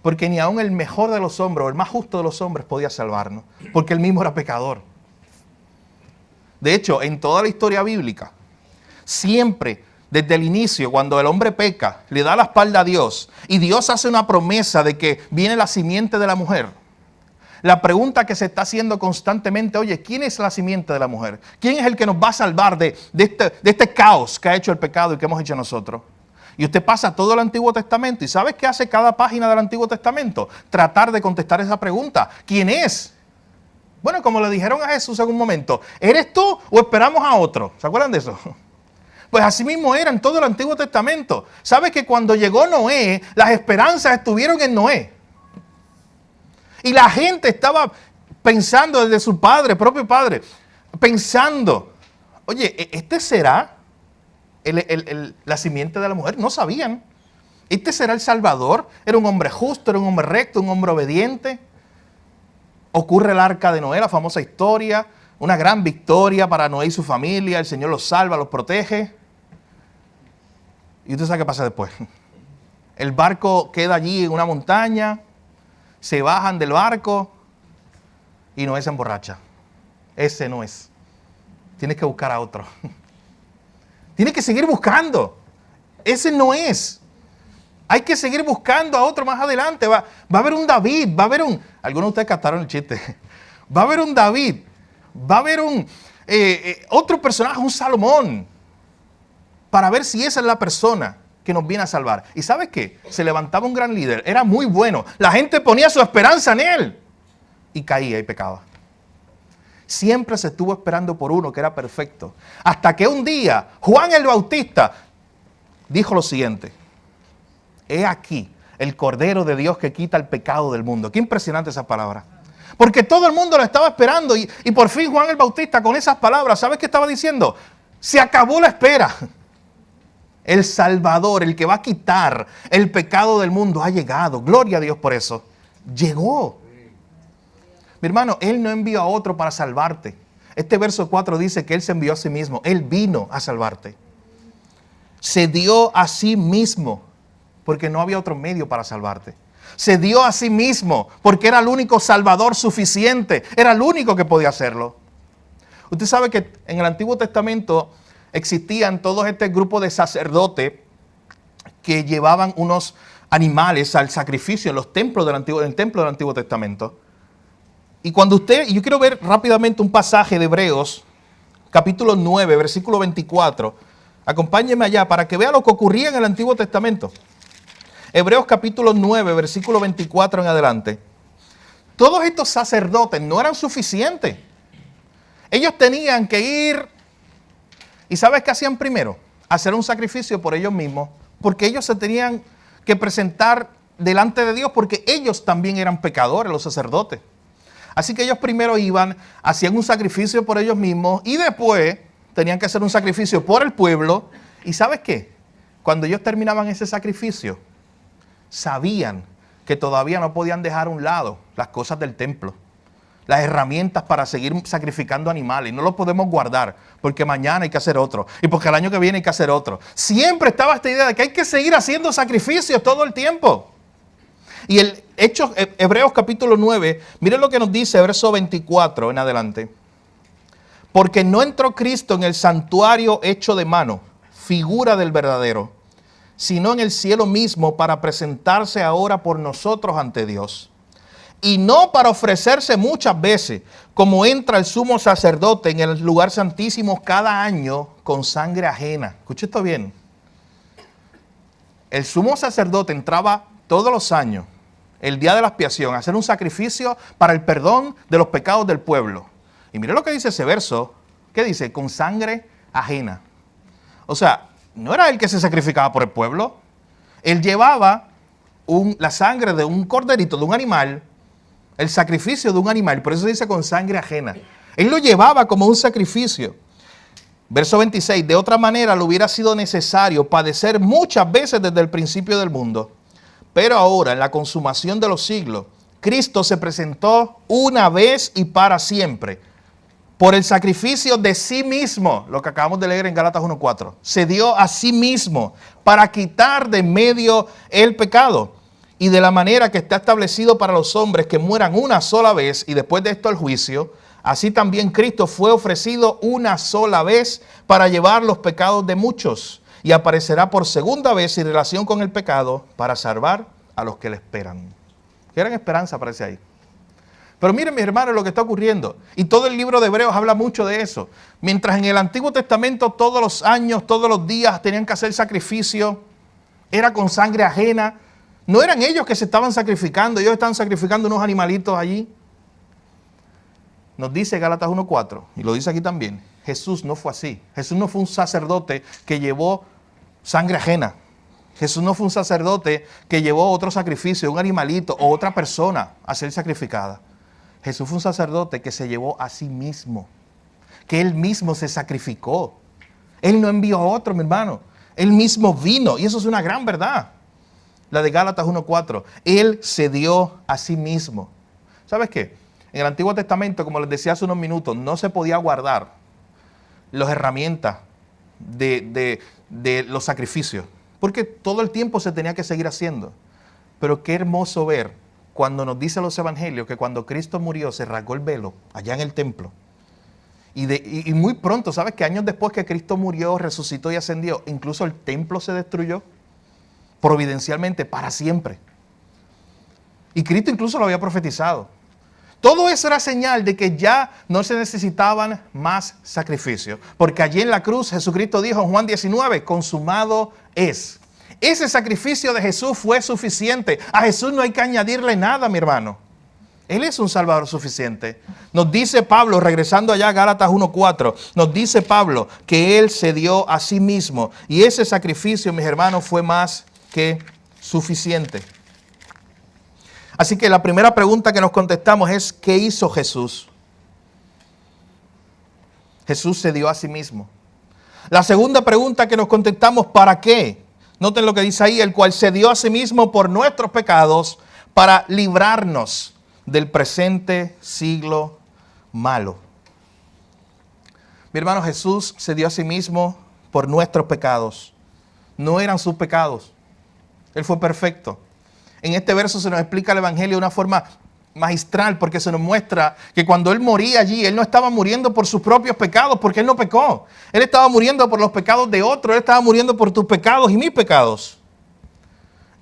Porque ni aun el mejor de los hombres, o el más justo de los hombres podía salvarnos, porque Él mismo era pecador. De hecho, en toda la historia bíblica, siempre, desde el inicio, cuando el hombre peca, le da la espalda a Dios, y Dios hace una promesa de que viene la simiente de la mujer. La pregunta que se está haciendo constantemente, oye, ¿quién es la simiente de la mujer? ¿Quién es el que nos va a salvar de este caos que ha hecho el pecado y que hemos hecho nosotros? Y usted pasa todo el Antiguo Testamento y ¿sabes qué hace cada página del Antiguo Testamento? Tratar de contestar esa pregunta. ¿Quién es? Bueno, como le dijeron a Jesús en un momento, ¿eres tú o esperamos a otro? ¿Se acuerdan de eso? Pues así mismo era en todo el Antiguo Testamento. ¿Sabes que cuando llegó Noé, las esperanzas estuvieron en Noé? Y la gente estaba pensando desde su propio padre, pensando, oye, ¿este será la simiente de la mujer? No sabían. ¿Este será el Salvador? Era un hombre justo, era un hombre recto, un hombre obediente. Ocurre el arca de Noé, la famosa historia, una gran victoria para Noé y su familia. El Señor los salva, los protege. ¿Y usted sabe qué pasa después? El barco queda allí en una montaña. Se bajan del barco y Noé se emborracha. Ese no es. Tienes que buscar a otro. Tienes que seguir buscando. Ese no es. Hay que seguir buscando a otro más adelante. Va a haber un David, va a haber un... Algunos de ustedes captaron el chiste. Va a haber un David, va a haber un otro personaje, un Salomón, para ver si esa es la persona que nos viene a salvar. ¿Y sabes qué? Se levantaba un gran líder, era muy bueno. La gente ponía su esperanza en él y caía y pecaba. Siempre se estuvo esperando por uno que era perfecto. Hasta que un día Juan el Bautista dijo lo siguiente: he aquí el Cordero de Dios que quita el pecado del mundo. Qué impresionante esa palabra. Porque todo el mundo lo estaba esperando y por fin Juan el Bautista con esas palabras, ¿sabes qué estaba diciendo? Se acabó la espera. El Salvador, el que va a quitar el pecado del mundo, ha llegado. Gloria a Dios por eso. Llegó. Mi hermano, Él no envió a otro para salvarte. Este verso 4 dice que Él se envió a sí mismo. Él vino a salvarte. Se dio a sí mismo porque no había otro medio para salvarte. Se dio a sí mismo porque era el único Salvador suficiente. Era el único que podía hacerlo. Usted sabe que en el Antiguo Testamento existían todos este grupo de sacerdotes que llevaban unos animales al sacrificio en los templos del Antiguo Testamento. Y yo quiero ver rápidamente un pasaje de Hebreos, capítulo 9, versículo 24. Acompáñeme allá para que vea lo que ocurría en el Antiguo Testamento. Hebreos capítulo 9, versículo 24 en adelante. Todos estos sacerdotes no eran suficientes. Ellos tenían que ir. ¿Y sabes qué hacían primero? Hacer un sacrificio por ellos mismos, porque ellos se tenían que presentar delante de Dios, porque ellos también eran pecadores, los sacerdotes. Así que ellos primero iban, hacían un sacrificio por ellos mismos y después tenían que hacer un sacrificio por el pueblo. ¿Y sabes qué? Cuando ellos terminaban ese sacrificio, sabían que todavía no podían dejar a un lado las cosas del templo, las herramientas para seguir sacrificando animales. No lo podemos guardar porque mañana hay que hacer otro y porque el año que viene hay que hacer otro. Siempre estaba esta idea de que hay que seguir haciendo sacrificios todo el tiempo. Y el Hebreos capítulo 9, miren lo que nos dice, verso 24 en adelante. Porque no entró Cristo en el santuario hecho de mano, figura del verdadero, sino en el cielo mismo para presentarse ahora por nosotros ante Dios. Y no para ofrecerse muchas veces, como entra el sumo sacerdote en el lugar santísimo cada año con sangre ajena. Escuche esto bien. El sumo sacerdote entraba todos los años, el día de la expiación, a hacer un sacrificio para el perdón de los pecados del pueblo. Y mire lo que dice ese verso. ¿Qué dice? Con sangre ajena. O sea, no era él que se sacrificaba por el pueblo. Él llevaba la sangre de un corderito, de un animal, el sacrificio de un animal, por eso dice con sangre ajena. Él lo llevaba como un sacrificio. Verso 26, de otra manera le hubiera sido necesario padecer muchas veces desde el principio del mundo. Pero ahora, en la consumación de los siglos, Cristo se presentó una vez y para siempre por el sacrificio de sí mismo, lo que acabamos de leer en Gálatas 1:4. Se dio a sí mismo para quitar de en medio el pecado. Y de la manera que está establecido para los hombres que mueran una sola vez y después de esto el juicio, así también Cristo fue ofrecido una sola vez para llevar los pecados de muchos y aparecerá por segunda vez sin relación con el pecado para salvar a los que le esperan. Qué gran esperanza aparece ahí. Pero miren, mis hermanos, lo que está ocurriendo. Y todo el libro de Hebreos habla mucho de eso. Mientras en el Antiguo Testamento todos los años, todos los días tenían que hacer sacrificio, era con sangre ajena. No eran ellos que se estaban sacrificando, ellos estaban sacrificando unos animalitos allí. Nos dice Gálatas 1:4, y lo dice aquí también, Jesús no fue así. Jesús no fue un sacerdote que llevó sangre ajena. Jesús no fue un sacerdote que llevó otro sacrificio, un animalito o otra persona a ser sacrificada. Jesús fue un sacerdote que se llevó a sí mismo, que él mismo se sacrificó. Él no envió a otro, mi hermano. Él mismo vino, y eso es una gran verdad. La de Gálatas 1:4. Él se dio a sí mismo. ¿Sabes qué? En el Antiguo Testamento, como les decía hace unos minutos, no se podía guardar las herramientas de los sacrificios, porque todo el tiempo se tenía que seguir haciendo. Pero qué hermoso ver cuando nos dice los evangelios que cuando Cristo murió se rasgó el velo allá en el templo. Y muy pronto, ¿sabes? Que años después que Cristo murió, resucitó y ascendió, incluso el templo se destruyó providencialmente para siempre. Y Cristo incluso lo había profetizado. Todo eso era señal de que ya no se necesitaban más sacrificios. Porque allí en la cruz Jesucristo dijo en Juan 19, consumado es. Ese sacrificio de Jesús fue suficiente. A Jesús no hay que añadirle nada, mi hermano. Él es un Salvador suficiente. Nos dice Pablo, regresando allá a Gálatas 1:4, nos dice Pablo que Él se dio a sí mismo. Y ese sacrificio, mis hermanos, fue más que suficiente. Así que la primera pregunta que nos contestamos es, ¿qué hizo Jesús? Jesús se dio a sí mismo. La segunda pregunta que nos contestamos, ¿para qué? Noten lo que dice ahí, el cual se dio a sí mismo por nuestros pecados para librarnos del presente siglo malo. Mi hermano, Jesús se dio a sí mismo por nuestros pecados. No eran sus pecados. Él fue perfecto. En este verso se nos explica el Evangelio de una forma magistral, porque se nos muestra que cuando Él moría allí, Él no estaba muriendo por sus propios pecados, porque Él no pecó. Él estaba muriendo por los pecados de otros. Él estaba muriendo por tus pecados y mis pecados.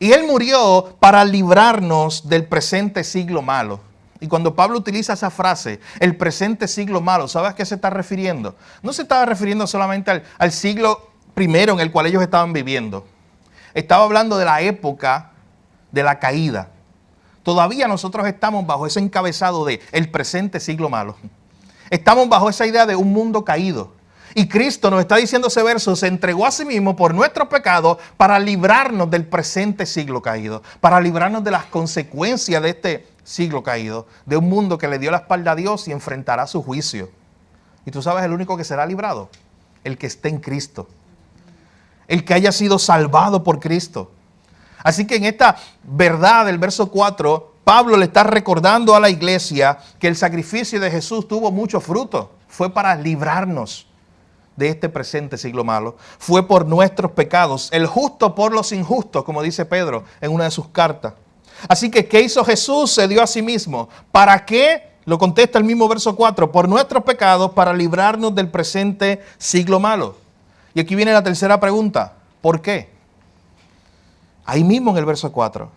Y Él murió para librarnos del presente siglo malo. Y cuando Pablo utiliza esa frase, el presente siglo malo, ¿sabes a qué se está refiriendo? No se estaba refiriendo solamente al siglo primero en el cual ellos estaban viviendo. Estaba hablando de la época de la caída. Todavía nosotros estamos bajo ese encabezado de el presente siglo malo. Estamos bajo esa idea de un mundo caído. Y Cristo nos está diciendo ese verso, se entregó a sí mismo por nuestros pecados para librarnos del presente siglo caído, para librarnos de las consecuencias de este siglo caído, de un mundo que le dio la espalda a Dios y enfrentará su juicio. Y tú sabes el único que será librado, el que esté en Cristo, el que haya sido salvado por Cristo. Así que en esta verdad del verso 4, Pablo le está recordando a la iglesia que el sacrificio de Jesús tuvo mucho fruto. Fue para librarnos de este presente siglo malo. Fue por nuestros pecados, el justo por los injustos, como dice Pedro en una de sus cartas. Así que, ¿qué hizo Jesús? Se dio a sí mismo. ¿Para qué? Lo contesta el mismo verso 4. Por nuestros pecados, para librarnos del presente siglo malo. Y aquí viene la tercera pregunta. ¿Por qué? Ahí mismo en el verso 4.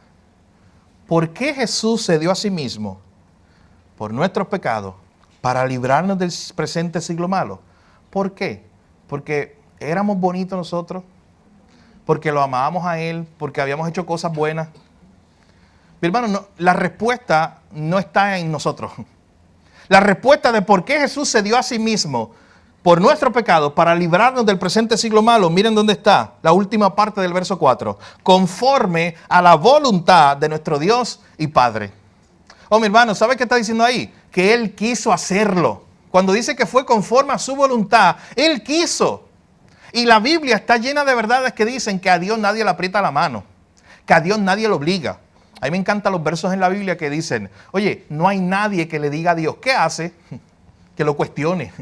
¿Por qué Jesús se dio a sí mismo? Por nuestros pecados, para librarnos del presente siglo malo. ¿Por qué? Porque éramos bonitos nosotros, porque lo amábamos a Él, porque habíamos hecho cosas buenas. Mi hermano, no, la respuesta no está en nosotros. La respuesta de por qué Jesús se dio a sí mismo por nuestro pecado, para librarnos del presente siglo malo. Miren dónde está la última parte del verso 4. Conforme a la voluntad de nuestro Dios y Padre. Oh, mi hermano, ¿sabe qué está diciendo ahí? Que Él quiso hacerlo. Cuando dice que fue conforme a su voluntad, Él quiso. Y la Biblia está llena de verdades que dicen que a Dios nadie le aprieta la mano, que a Dios nadie lo obliga. A mí me encantan los versos en la Biblia que dicen, oye, no hay nadie que le diga a Dios, ¿qué hace? Que lo cuestione.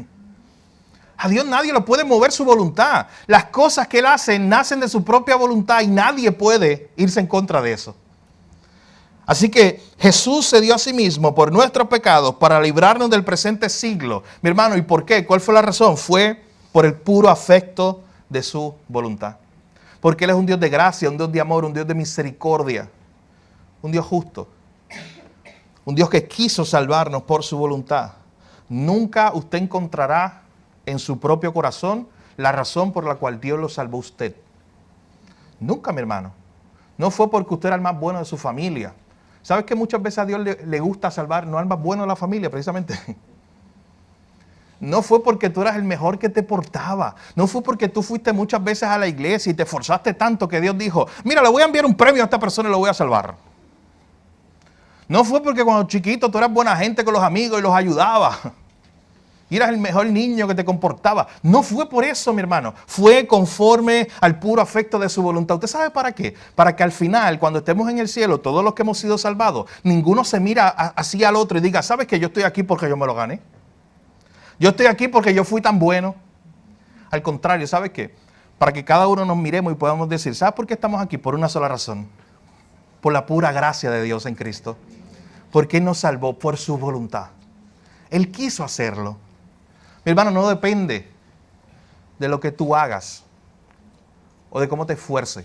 A Dios nadie lo puede mover su voluntad. Las cosas que Él hace nacen de su propia voluntad y nadie puede irse en contra de eso. Así que Jesús se dio a sí mismo por nuestros pecados para librarnos del presente siglo. Mi hermano, ¿y por qué? ¿Cuál fue la razón? Fue por el puro afecto de su voluntad. Porque Él es un Dios de gracia, un Dios de amor, un Dios de misericordia, un Dios justo. Un Dios que quiso salvarnos por su voluntad. Nunca usted encontrará en su propio corazón la razón por la cual Dios lo salvó a usted. Nunca, mi hermano. No fue porque usted era el más bueno de su familia. ¿Sabes que muchas veces a Dios le gusta salvar no al más bueno de la familia, precisamente? No fue porque tú eras el mejor que te portaba. No fue porque tú fuiste muchas veces a la iglesia y te esforzaste tanto que Dios dijo, mira, le voy a enviar un premio a esta persona y lo voy a salvar. No fue porque cuando chiquito tú eras buena gente con los amigos y los ayudabas. Y eras el mejor niño que te comportaba. No fue por eso, mi hermano. Fue conforme al puro afecto de su voluntad. ¿Usted sabe para qué? Para que al final, cuando estemos en el cielo, todos los que hemos sido salvados, ninguno se mira así al otro y diga, ¿sabes que yo estoy aquí porque yo me lo gané? Yo estoy aquí porque yo fui tan bueno. Al contrario, ¿sabes qué? Para que cada uno nos miremos y podamos decir, ¿sabes por qué estamos aquí? Por una sola razón. Por la pura gracia de Dios en Cristo. Porque Él nos salvó por su voluntad. Él quiso hacerlo. Mi hermano, no depende de lo que tú hagas o de cómo te esfuerces.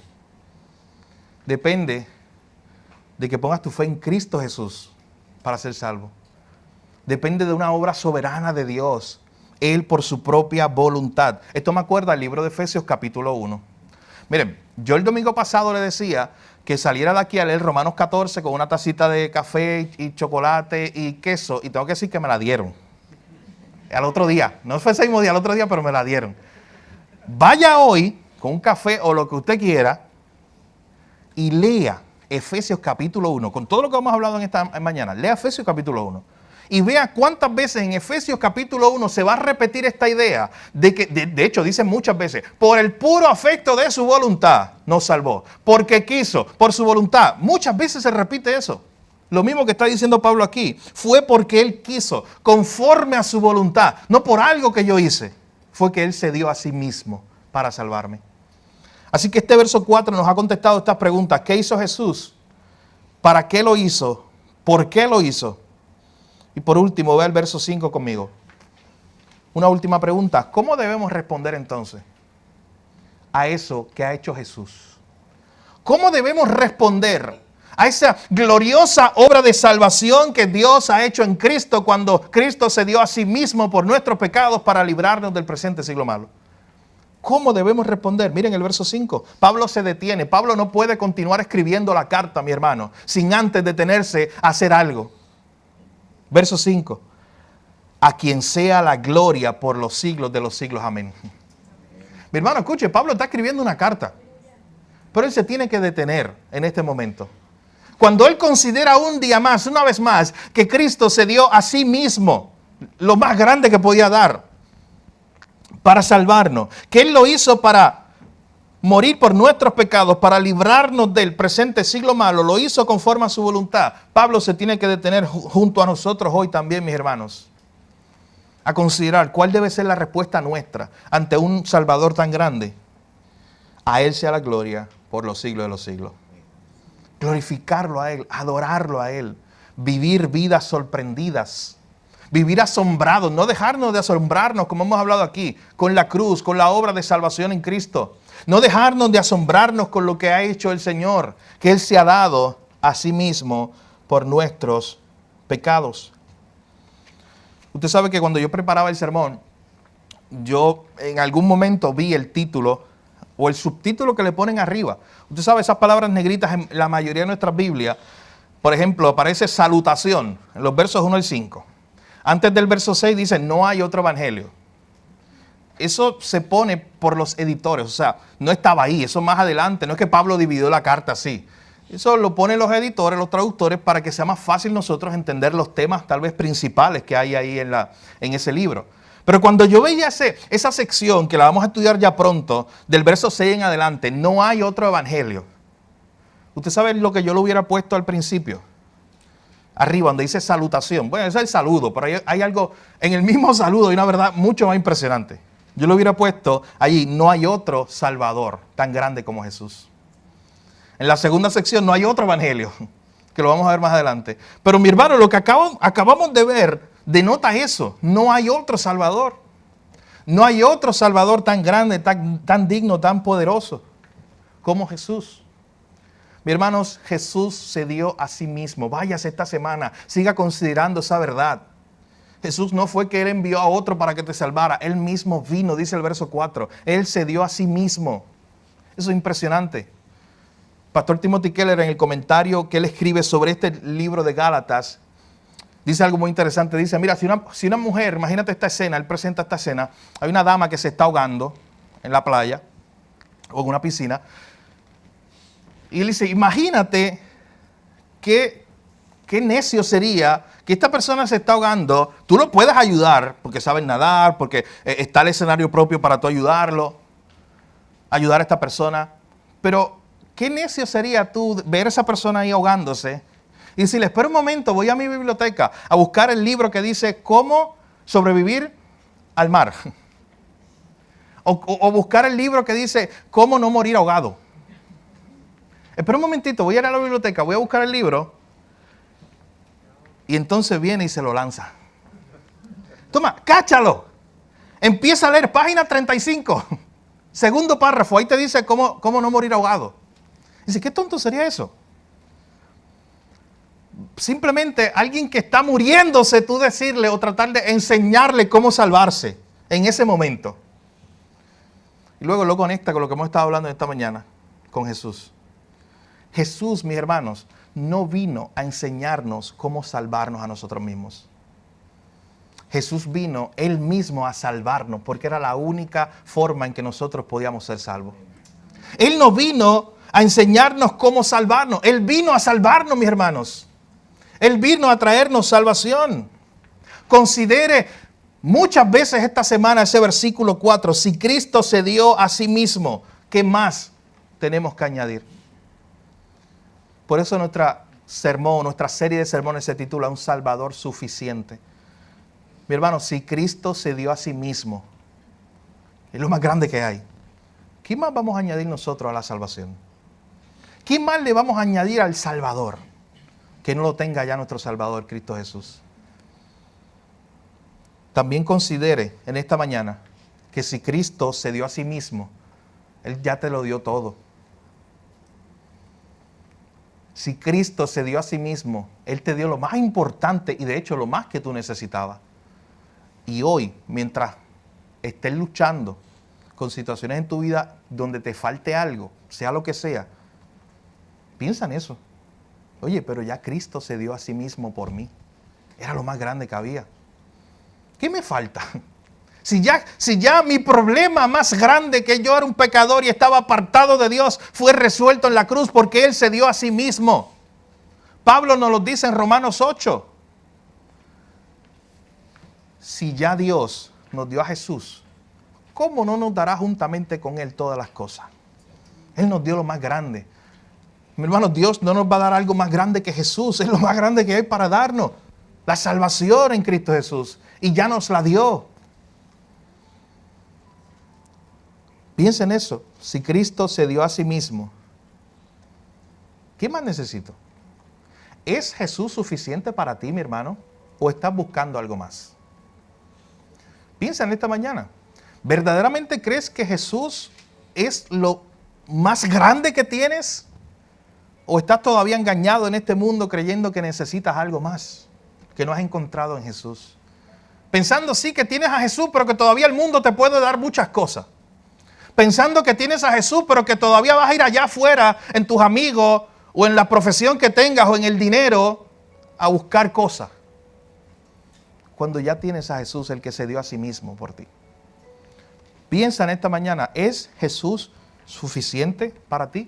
Depende de que pongas tu fe en Cristo Jesús para ser salvo. Depende de una obra soberana de Dios. Él por su propia voluntad. Esto me acuerda al libro de Efesios capítulo 1. Miren, yo el domingo pasado le decía que saliera de aquí a leer Romanos 14 con una tacita de café y chocolate y queso. Y tengo que decir que me la dieron. Al otro día, no fue ese mismo día, al otro día, pero me la dieron. Vaya hoy con un café o lo que usted quiera y lea Efesios capítulo 1, con todo lo que hemos hablado en esta mañana. Lea Efesios capítulo 1 y vea cuántas veces en Efesios capítulo 1 se va a repetir esta idea de que, de hecho, dice muchas veces, por el puro afecto de su voluntad nos salvó, porque quiso, por su voluntad. Muchas veces se repite eso. Lo mismo que está diciendo Pablo aquí, fue porque Él quiso, conforme a su voluntad, no por algo que yo hice, fue que Él se dio a sí mismo para salvarme. Así que este verso 4 nos ha contestado estas preguntas. ¿Qué hizo Jesús? ¿Para qué lo hizo? ¿Por qué lo hizo? Y por último, ve el verso 5 conmigo. Una última pregunta. ¿Cómo debemos responder entonces a eso que ha hecho Jesús? ¿Cómo debemos responder a esa gloriosa obra de salvación que Dios ha hecho en Cristo cuando Cristo se dio a sí mismo por nuestros pecados para librarnos del presente siglo malo? ¿Cómo debemos responder? Miren el verso 5. Pablo se detiene. Pablo no puede continuar escribiendo la carta, mi hermano, sin antes detenerse a hacer algo. Verso 5. A quien sea la gloria por los siglos de los siglos. Amén. Mi hermano, escuche, Pablo está escribiendo una carta, pero él se tiene que detener en este momento. Cuando él considera un día más, una vez más, que Cristo se dio a sí mismo lo más grande que podía dar para salvarnos, que Él lo hizo para morir por nuestros pecados, para librarnos del presente siglo malo, lo hizo conforme a su voluntad. Pablo se tiene que detener junto a nosotros hoy también, mis hermanos, a considerar cuál debe ser la respuesta nuestra ante un Salvador tan grande. A Él sea la gloria por los siglos de los siglos. Glorificarlo a Él, adorarlo a Él, vivir vidas sorprendidas, vivir asombrados, no dejarnos de asombrarnos, como hemos hablado aquí, con la cruz, con la obra de salvación en Cristo. No dejarnos de asombrarnos con lo que ha hecho el Señor, que Él se ha dado a sí mismo por nuestros pecados. Usted sabe que cuando yo preparaba el sermón, yo en algún momento vi el título o el subtítulo que le ponen arriba. Usted sabe, esas palabras negritas en la mayoría de nuestras Biblias, por ejemplo, aparece salutación en los versos 1 al 5. Antes del verso 6 dice, no hay otro evangelio. eso se pone por los editores, o sea, no estaba ahí, eso más adelante, no es que Pablo dividió la carta así. Eso lo ponen los editores, los traductores, para que sea más fácil nosotros entender los temas tal vez principales que hay ahí en ese libro. Pero cuando yo veía esa sección, que la vamos a estudiar ya pronto, del verso 6 en adelante, no hay otro evangelio. Usted sabe lo que yo lo hubiera puesto al principio. Arriba, donde dice salutación. Bueno, ese es el saludo, pero hay algo, en el mismo saludo hay una verdad mucho más impresionante. Yo lo hubiera puesto allí, no hay otro Salvador tan grande como Jesús. En la segunda sección no hay otro evangelio, que lo vamos a ver más adelante. Pero mi hermano, lo que acabamos de ver denota eso. No hay otro Salvador. No hay otro Salvador tan grande, tan digno, tan poderoso como Jesús. Mi hermanos, Jesús se dio a sí mismo. Váyase esta semana, siga considerando esa verdad. Jesús no fue que Él envió a otro para que te salvara. Él mismo vino, dice el verso 4. Él se dio a sí mismo. Eso es impresionante. Pastor Timothy Keller, en el comentario que él escribe sobre este libro de Gálatas, dice algo muy interesante. Dice, mira, si una mujer, imagínate esta escena, él presenta esta escena, hay una dama que se está ahogando en la playa o en una piscina, y él dice, imagínate qué necio sería que esta persona se está ahogando, tú lo puedes ayudar, porque sabes nadar, porque está el escenario propio para tú ayudar a esta persona, pero qué necio sería tú ver a esa persona ahí ahogándose y decirle, espera un momento, voy a mi biblioteca a buscar el libro que dice cómo sobrevivir al mar. O buscar el libro que dice cómo no morir ahogado. Espera un momentito, voy a ir a la biblioteca, voy a buscar el libro. Y entonces viene y se lo lanza. Toma, cáchalo. Empieza a leer página 35. Segundo párrafo, ahí te dice cómo no morir ahogado. Dice, ¿qué tonto sería eso? Simplemente alguien que está muriéndose, tú decirle o tratar de enseñarle cómo salvarse en ese momento. Y luego lo conecta con lo que hemos estado hablando esta mañana, con Jesús. Jesús, mis hermanos, no vino a enseñarnos cómo salvarnos a nosotros mismos. Jesús vino Él mismo a salvarnos, porque era la única forma en que nosotros podíamos ser salvos. Él no vino a enseñarnos cómo salvarnos. Él vino a salvarnos, mis hermanos. Él vino a traernos salvación. Considere muchas veces esta semana ese versículo 4. Si Cristo se dio a sí mismo, ¿qué más tenemos que añadir? Por eso nuestra serie de sermones se titula Un Salvador Suficiente. Mi hermano, si Cristo se dio a sí mismo, es lo más grande que hay. ¿Qué más vamos a añadir nosotros a la salvación? ¿Qué más le vamos a añadir al Salvador? Que no lo tenga ya nuestro Salvador, Cristo Jesús. También considere en esta mañana que si Cristo se dio a sí mismo, Él ya te lo dio todo. Si Cristo se dio a sí mismo, Él te dio lo más importante y de hecho lo más que tú necesitabas. Y hoy, mientras estés luchando con situaciones en tu vida donde te falte algo, sea lo que sea, piensa en eso. Oye, pero ya Cristo se dio a sí mismo por mí. Era lo más grande que había. ¿Qué me falta? Si ya mi problema más grande, que yo era un pecador y estaba apartado de Dios, fue resuelto en la cruz porque Él se dio a sí mismo. Pablo nos lo dice en Romanos 8. Si ya Dios nos dio a Jesús, ¿cómo no nos dará juntamente con Él todas las cosas? Él nos dio lo más grande. Mi hermano, Dios no nos va a dar algo más grande que Jesús. Es lo más grande que hay para darnos. La salvación en Cristo Jesús. Y ya nos la dio. Piensa en eso. Si Cristo se dio a sí mismo, ¿qué más necesito? ¿Es Jesús suficiente para ti, mi hermano? ¿O estás buscando algo más? Piensa en esta mañana. ¿Verdaderamente crees que Jesús es lo más grande que tienes? ¿O estás todavía engañado en este mundo creyendo que necesitas algo más que no has encontrado en Jesús? Pensando sí que tienes a Jesús, pero que todavía el mundo te puede dar muchas cosas. Pensando que tienes a Jesús, pero que todavía vas a ir allá afuera en tus amigos o en la profesión que tengas o en el dinero a buscar cosas. Cuando ya tienes a Jesús, el que se dio a sí mismo por ti. Piensa en esta mañana, ¿es Jesús suficiente para ti?